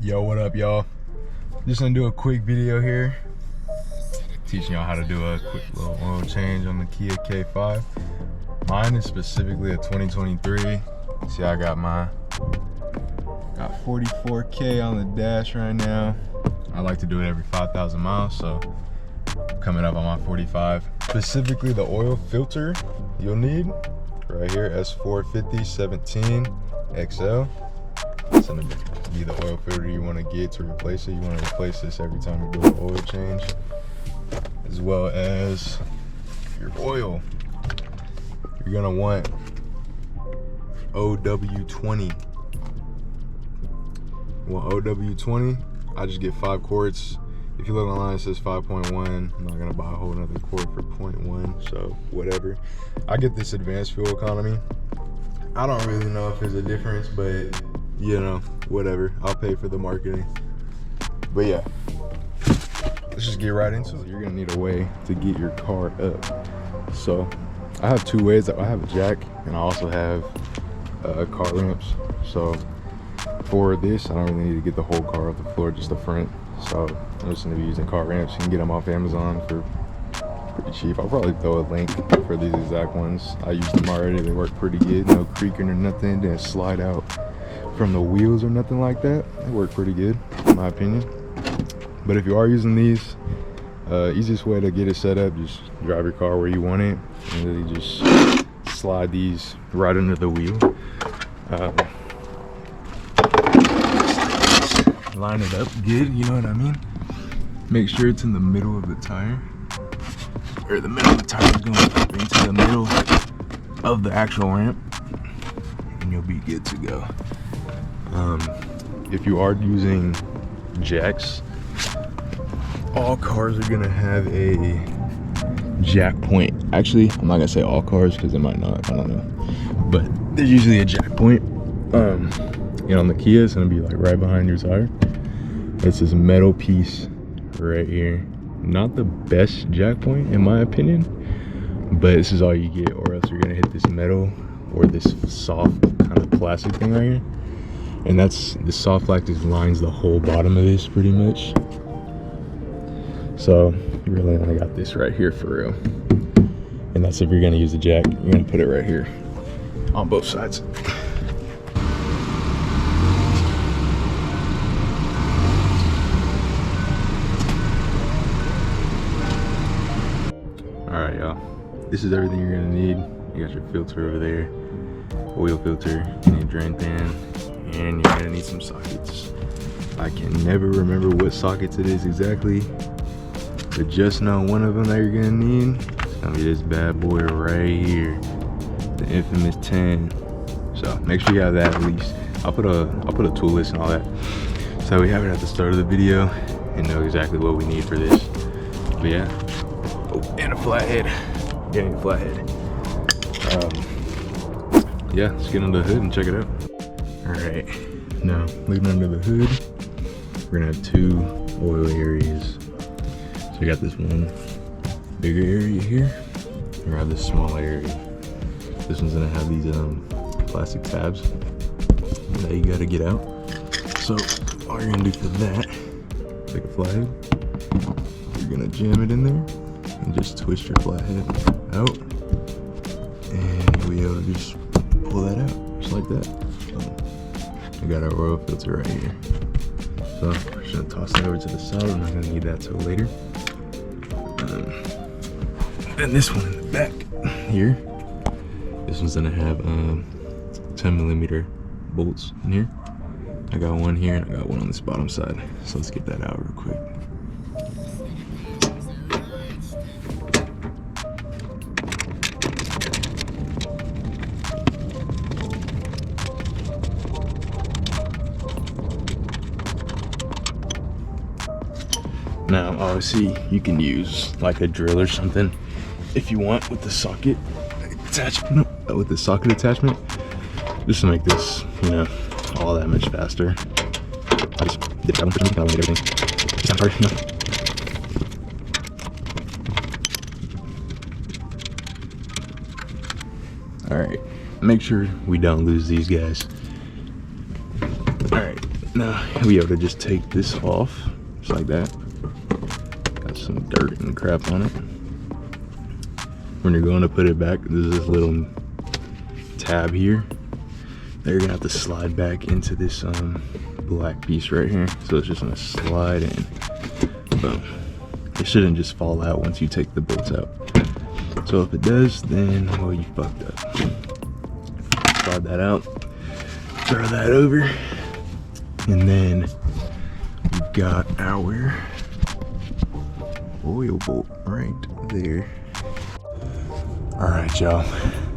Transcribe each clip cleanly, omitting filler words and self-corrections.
Yo, what up, y'all? Just gonna do a quick video here teaching y'all how to do a quick little oil change on the Kia K5. Mine is specifically a 2023. See, I got 44K on the dash right now. I like to do it every 5,000 miles, so coming up on my 45. Specifically the oil filter you'll need right here, S45017 XL. It's gonna be the oil filter you want to get to replace it. You want to replace this every time you do an oil change, as well as your oil. You're gonna want OW20. Well, OW20, I just get 5 quarts. If you look online, it says 5.1. I'm not gonna buy a whole another quart for 0.1, so whatever. I get this advanced fuel economy. I don't really know if there's a difference, but you know, whatever. I'll pay for the marketing. But yeah, let's just get right into it. You're gonna need a way to get your car up. So I have 2 ways. I have a jack and I also have car ramps. So for this, I don't really need to get the whole car off the floor, just the front. So I'm just gonna be using car ramps. You can get them off Amazon for pretty cheap. I'll probably throw a link for these exact ones. I used them already. They work pretty good. No creaking or nothing. Didn't slide out from the wheels or nothing like that. They work pretty good, in my opinion. But if you are using these, easiest way to get it set up, just drive your car where you want it and really just slide these right under the wheel. Line it up good, you know what I mean? Make sure it's in the middle of the tire, or the middle of the tire is going up into the middle of the actual ramp, and you'll be good to go. If you are using jacks, all cars are gonna have a jack point. Actually, I'm not gonna say all cars because it might not, I don't know, but there's usually a jack point. And on the Kia, it's gonna be like right behind your tire. It's this metal piece right here. Not the best jack point in my opinion, but this is all you get, or else you're gonna hit this metal or this soft kind of plastic thing right here. And that's, the soft plastic lines the whole bottom of this pretty much. So you really only got this right here for real. And that's if you're gonna use the jack. You're gonna put it right here on both sides. Alright, y'all, this is everything you're gonna need. You got your filter over there, oil filter, you need a drain pan, and you're gonna need some sockets. I can never remember what sockets it is exactly, but just know one of them that you're gonna need is gonna be this bad boy right here, the infamous 10. So make sure you have that at least. I'll put a tool list and all that, so we have it at the start of the video and know exactly what we need for this. But yeah. Oh, and a flathead. Getting a flathead. Yeah, let's get under the hood and check it out. Alright, now leaving under the hood, we're gonna have 2 oil areas. So we got this one bigger area here, and we have this smaller area. This one's gonna have these plastic tabs that you gotta get out. So all you're gonna do for that, take a flathead, you're gonna jam it in there and just twist your flathead out, and you'll be able to just pull that out, just like that. We got our oil filter right here. So we're just gonna toss that over to the side. We're not gonna need that till later. Then this one in the back here, this one's gonna have 10mm bolts in here. I got one here and I got one on this bottom side. So let's get that out real quick. Now, obviously, you can use like a drill or something if you want with the socket attachment. With the socket attachment, just to make this, you know, all that much faster. I just did that one for me. That one made everything sound hard. All right, make sure we don't lose these guys. All right, Now you'll be able to just take this off, just like that. Got some dirt and crap on it. When you're going to put it back, there's this little tab here that you're gonna have to slide back into this black piece right here. So it's just gonna slide in. Boom. It shouldn't just fall out once you take the bolts out. So if it does, then well, you fucked up. Slide that out, throw that over, and then we've got our oil bolt right there. All right, y'all.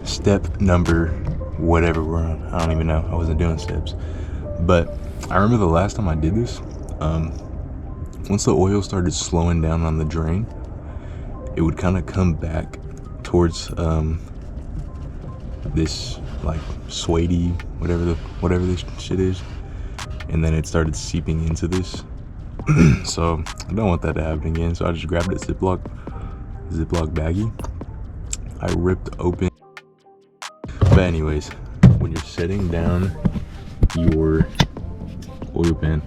Step number whatever we're on. I don't even know. I wasn't doing steps. But I remember the last time I did this, once the oil started slowing down on the drain, it would kind of come back towards this like suede-y, whatever this shit is, and then it started seeping into this. So I don't want that to happen again. So I just grabbed a Ziploc baggie. I ripped open. But anyways, when you're setting down your oil pan,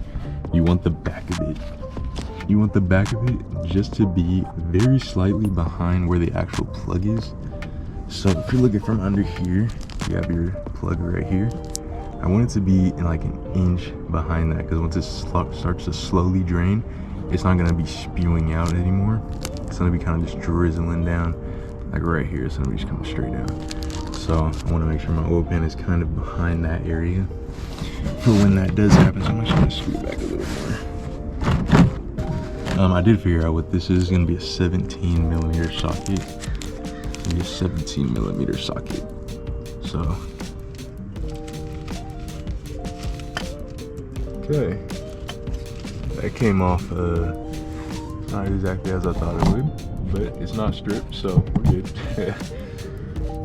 you want the back of it. You want the back of it just to be very slightly behind where the actual plug is. So if you're looking from under here, you have your plug right here. I want it to be in like an inch behind that, because once it starts to slowly drain, it's not gonna be spewing out anymore. It's gonna be kind of just drizzling down, like right here. It's gonna be just coming straight down. So I want to make sure my oil pan is kind of behind that area for when that does happen. So I'm just gonna screw it back a little more. I did figure out what this is. It's gonna be a 17mm socket. It's gonna be a 17mm socket. So okay, that came off not exactly as I thought it would, but it's not stripped, so we're good.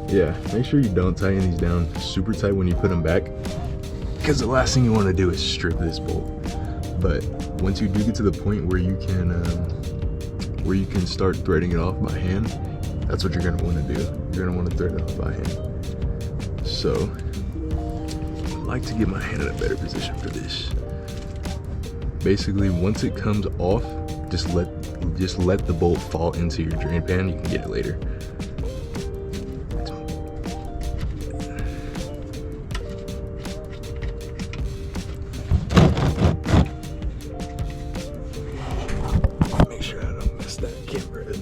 Yeah, make sure you don't tighten these down super tight when you put them back, because the last thing you want to do is strip this bolt. But once you do get to the point where you can start threading it off by hand, that's what you're going to want to do. You're going to want to thread it off by hand. So I'd like to get my hand in a better position for this. Basically, once it comes off, just let the bolt fall into your drain pan. You can get it later. Make sure I don't mess that camera up.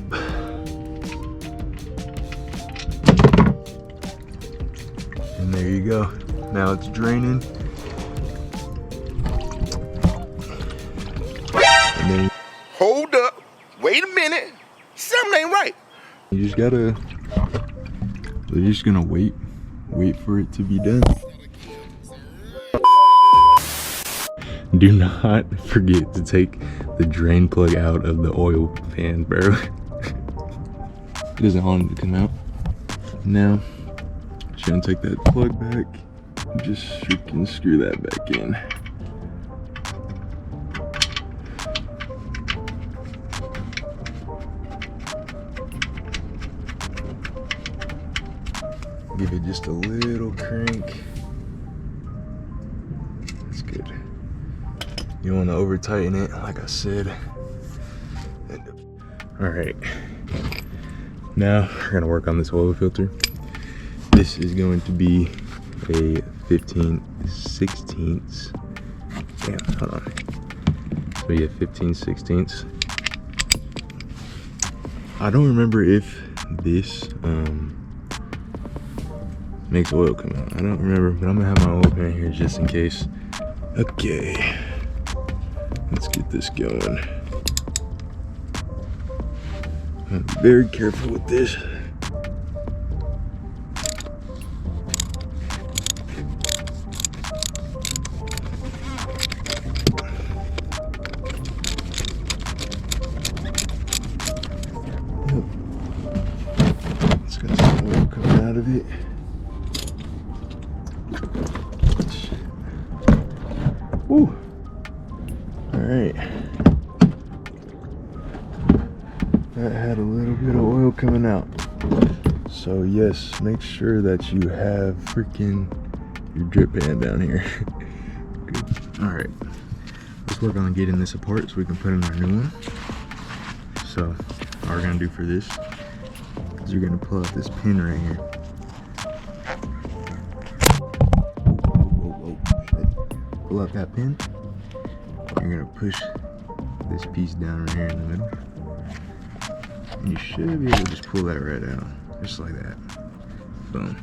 And there you go. Now it's draining. And then hold up, wait a minute, something ain't right. You just gotta, you're just gonna wait for it to be done. Do not forget to take the drain plug out of the oil pan, bro. It doesn't want it to come out. Now, just gonna take that plug back and just freaking screw that back in. Give it just a little crank. That's good. You don't want to over tighten it, like I said. All right. Now we're gonna work on this oil filter. This is going to be a 15/16. Damn, hold on. So yeah, 15/16. I don't remember if this makes oil come out. I don't remember, but I'm gonna have my oil pan here just in case. Okay, let's get this going. I'm very careful with this. It's got some oil coming out of it. Woo. All right. That had a little bit of oil coming out. So yes, make sure that you have freaking your drip pan down here. Good. All right. work on getting this apart so we can put in our new one. So what we're gonna do for this is you're gonna pull out this pin right here. Shit. Pull out that pin. You're gonna push this piece down right here in the middle. And you should be able to just pull that right out. Just like that. Boom.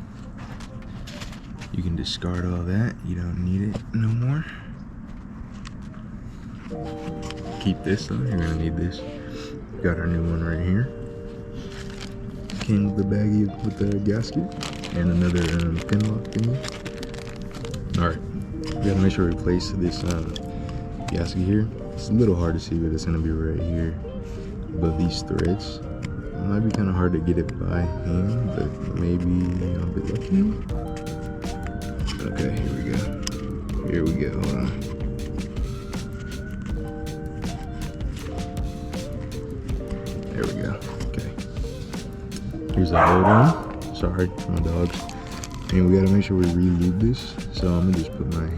You can discard all that. You don't need it no more. Keep this though, you're gonna need this. Got our new one right here. Came with the baggie with the gasket and another pin lock thingy. Alright, we gotta make sure we place this gasket here. It's a little hard to see, but it's gonna be right here above these threads. It might be kind of hard to get it by hand, but maybe I'll be lucky. Okay, here we go. Here we go. Hold on. There we go. Okay. Here's the hold on. Sorry for my dogs. And we gotta make sure we re-lube this. So I'm gonna just put my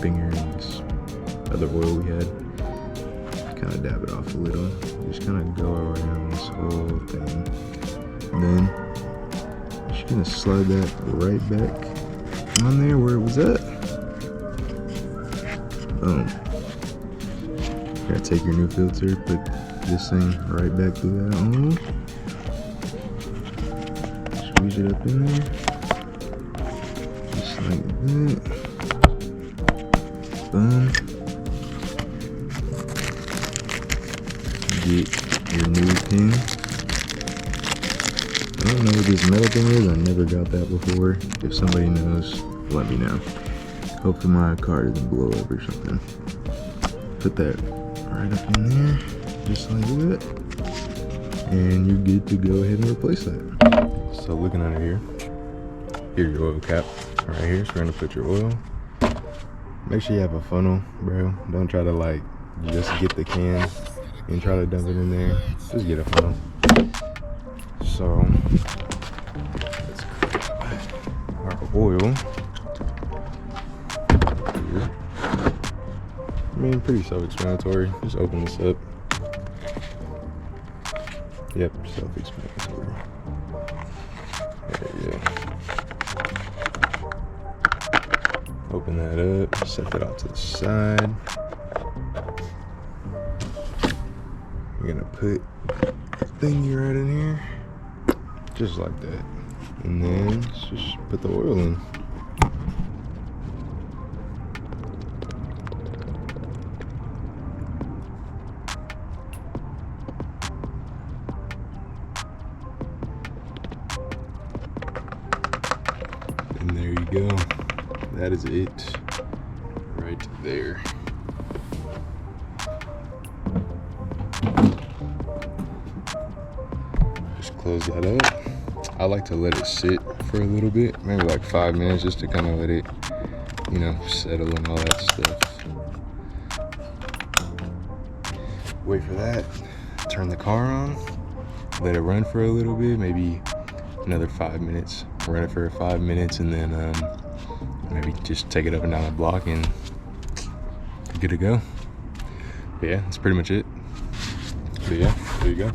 finger in this other oil we had. Kind of dab it off a little. Just kind of go around this whole thing. And then just gonna slide that right back on there where it was at. Boom. Gotta take your new filter, put this thing right back through that hole. Squeeze it up in there. Just like that. Boom. Get your new pin. I don't know what this metal thing is. I never got that before. If somebody knows, let me know. Hopefully my car doesn't blow up or something. Put that right up in there, just like that. And you're good to go ahead and replace that. So looking under here, here's your oil cap right here. So we're gonna put your oil. Make sure you have a funnel, bro. Don't try to like just get the can and try to dump it in there. Just get a funnel. So let's grab our oil here. I mean, pretty self-explanatory. Just open this up. Yep, self-explanatory. There you go. Open that up, set that off to the side. You're gonna put the thingy right in here, just like that. And then just put the oil in. And there you go. That is it right there. Just close that up. I like to let it sit for a little bit, maybe like 5 minutes, just to kind of let it, you know, settle and all that stuff. Wait for that. Turn the car on. Let it run for a little bit, maybe another 5 minutes. Run it for 5 minutes, and then maybe just take it up and down the block, and good to go. But yeah, that's pretty much it. But yeah, there you go.